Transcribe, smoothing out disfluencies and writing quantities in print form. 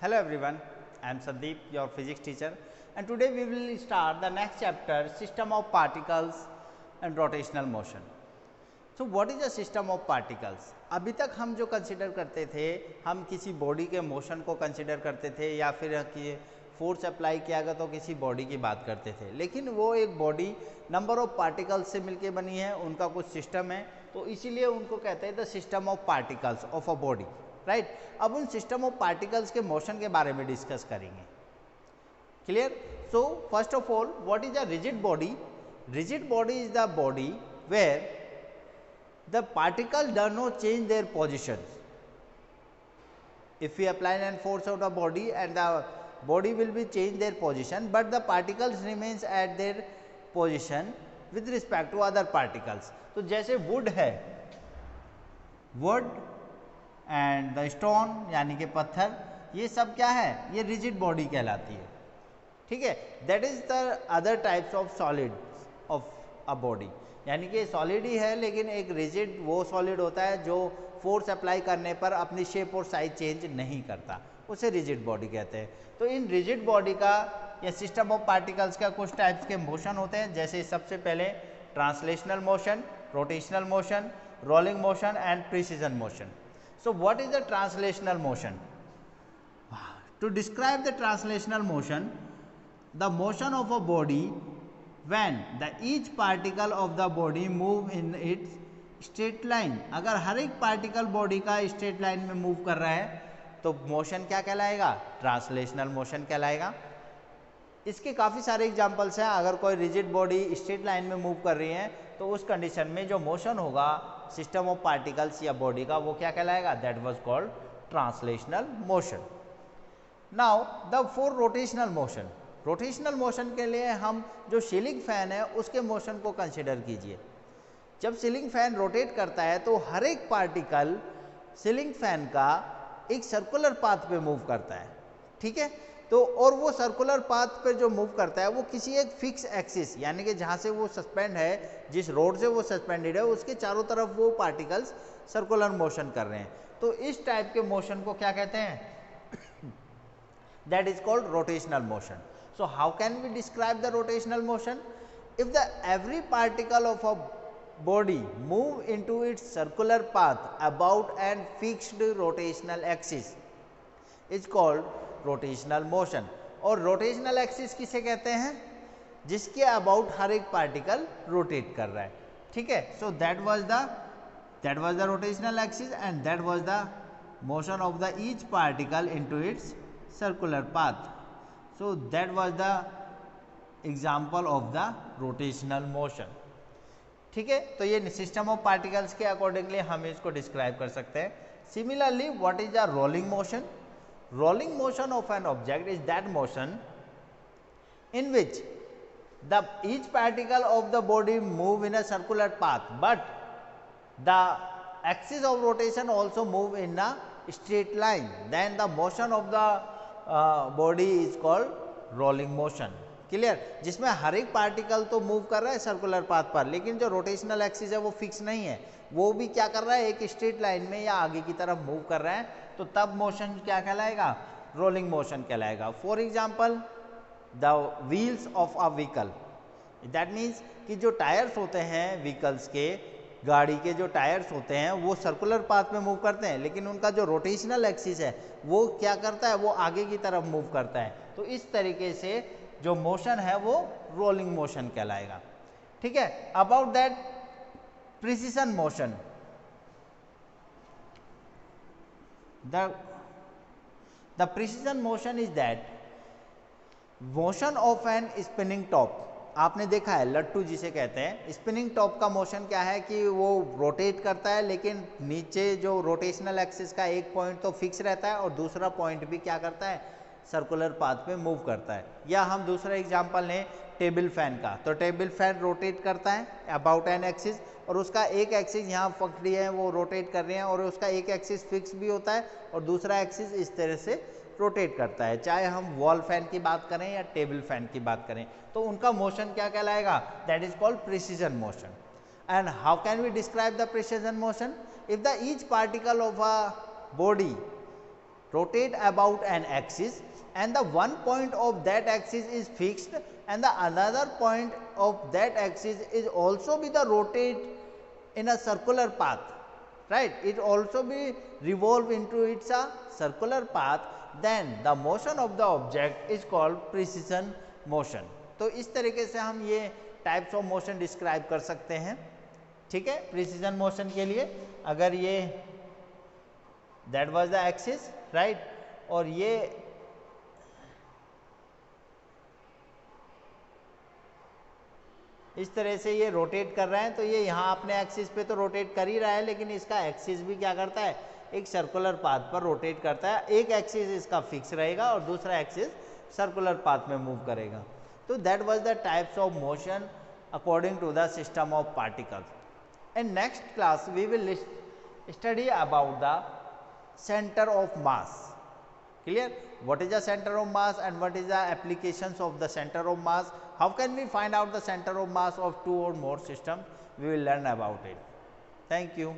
Hello everyone, I am Sandeep, your physics teacher, and today we will start the next chapter, system of particles and rotational motion. So what is a system of particles? अभी तक हम जो consider करते थे, हम किसी body के motion को कंसिडर करते थे या फिर कि फोर्स अप्लाई किया गया तो किसी बॉडी की बात करते थे, लेकिन वो एक बॉडी नंबर ऑफ पार्टिकल्स से मिलके बनी है, उनका कुछ सिस्टम है, तो इसीलिए उनको कहते हैं the system of particles of a body, right. अब उन सिस्टम ऑफ पार्टिकल्स के मोशन के बारे में डिस्कस करेंगे। Clear? So first of all, what is a rigid body? Rigid body is the body where the particles do not change their positions. If we apply an force on the body and the body will be change their position, but the particles remains at their position with respect to other particles. तो जैसे wood है, wood and the stone यानी कि पत्थर, ये सब क्या है? ये rigid body कहलाती है, ठीक है। That is the other types of solids of a body. यानी कि सॉलिड ही है, लेकिन एक रिजिड वो सॉलिड होता है जो फोर्स अप्लाई करने पर अपनी शेप और साइज चेंज नहीं करता, उसे रिजिड बॉडी कहते हैं। तो इन रिजिड बॉडी का या सिस्टम ऑफ पार्टिकल्स का कुछ टाइप्स के मोशन होते हैं, जैसे सबसे पहले translational motion, rotational motion, rolling motion and precision motion. So what is the translational motion? To describe the translational motion, the motion of a body when the each particle of the body move in its straight line. अगर हर एक particle body का straight line में move कर रहा है तो motion क्या कहलाएगा? ट्रांसलेशनल मोशन कहलाएगा। इसके काफ़ी सारे एग्जांपल्स हैं। अगर कोई रिजिड बॉडी स्ट्रेट लाइन में मूव कर रही है तो उस कंडीशन में जो मोशन होगा सिस्टम ऑफ पार्टिकल्स या बॉडी का, वो क्या कहलाएगा? That was called translational motion. Now the for rotational motion, rotational motion के लिए हम जो सीलिंग फैन है उसके मोशन को कंसिडर कीजिए। जब सीलिंग फैन रोटेट करता है तो हर एक पार्टिकल सीलिंग फैन का एक सर्कुलर पाथ पे मूव करता है, ठीक है। तो और वो सर्कुलर पाथ पे जो मूव करता है वो किसी एक फिक्स एक्सिस, यानी कि जहाँ से वो सस्पेंड है, जिस रोड से वो सस्पेंडेड है, उसके चारों तरफ वो पार्टिकल्स सर्कुलर मोशन कर रहे हैं। तो इस टाइप के मोशन को क्या कहते हैं? That is called rotational motion. So how can we describe the rotational motion? If the every particle of a body move into its circular path about an fixed rotational axis is called rotational motion. और rotational axis किसे कहते हैं? जिसके about हर एक particle rotate कर रहा है, ठीक है। So that was the rotational axis and that was the motion of the each particle into its circular path. So that was the example of the rotational motion, ठीक है। तो ये सिस्टम ऑफ पार्टिकल्स के accordingly हम इसको describe कर सकते हैं। Similarly what is the rolling motion? Rolling motion of an object is that motion in which the each particle of the body move in a circular path, but the axis of rotation also move in a straight line. Then the motion of the body is called rolling motion. Clear? जिसमें हर एक particle तो move कर रहा है circular path पर, लेकिन जो rotational axis है वो फिक्स नहीं है, वो भी क्या कर रहा है? एक स्ट्रेट लाइन में या आगे की तरफ मूव कर रहा है, तो तब मोशन क्या कहलाएगा? रोलिंग मोशन कहलाएगा। For example the wheels of a vehicle, that means कि जो टायर्स होते हैं व्हीकल्स के, गाड़ी के जो टायर्स होते हैं वो सर्कुलर पाथ में मूव करते हैं, लेकिन उनका जो रोटेशनल एक्सिस है वो क्या करता है? वो आगे की तरफ मूव करता है। तो इस तरीके से जो मोशन है वो रोलिंग मोशन कहलाएगा, ठीक है। About that precision motion, the precision motion is that motion of an spinning top. आपने देखा है लट्टू जिसे कहते हैं, स्पिनिंग टॉप का मोशन क्या है कि वो रोटेट करता है, लेकिन नीचे जो रोटेशनल एक्सिस का एक पॉइंट तो फिक्स रहता है और दूसरा पॉइंट भी क्या करता है? सर्कुलर पाथ पे मूव करता है। या हम दूसरा एग्जांपल लें टेबल फैन का, तो टेबल फैन रोटेट करता है अबाउट एन एक्सिस, और उसका एक एक्सिस यहाँ पकड़ी है वो रोटेट कर रहे हैं, और उसका एक एक्सिस फिक्स भी होता है और दूसरा एक्सिस इस तरह से रोटेट करता है। चाहे हम वॉल फैन की बात करें या टेबल फैन की बात करें, तो उनका मोशन क्या कहलाएगा? That is called precision motion. And how can we describe the precision motion? If the each particle of a body rotate about an axis and the one point of that axis is fixed and the another point of that axis is also be the rotate in a circular path, right? It also be revolve into its a circular path, then the motion of the object is called precision motion. तो इस तरीके से हम ये types of motion describe कर सकते हैं, ठीक है। प्रिसीजन मोशन के लिए अगर ये that was the axis, right, और ये इस तरह से ये रोटेट कर रहे हैं, तो ये यहाँ अपने एक्सिस पे तो रोटेट कर ही रहा है, लेकिन इसका एक्सिस भी क्या करता है, एक सर्कुलर पाथ पर रोटेट करता है। एक एक्सिस इसका फिक्स रहेगा और दूसरा एक्सिस सर्कुलर पाथ में मूव करेगा। तो that was the types of motion according to the system of particles. In next class we will study about the center of mass. Clear? What is the center of mass and what is the applications of the center of mass? How can we find out the center of mass of two or more systems? We will learn about it. Thank you.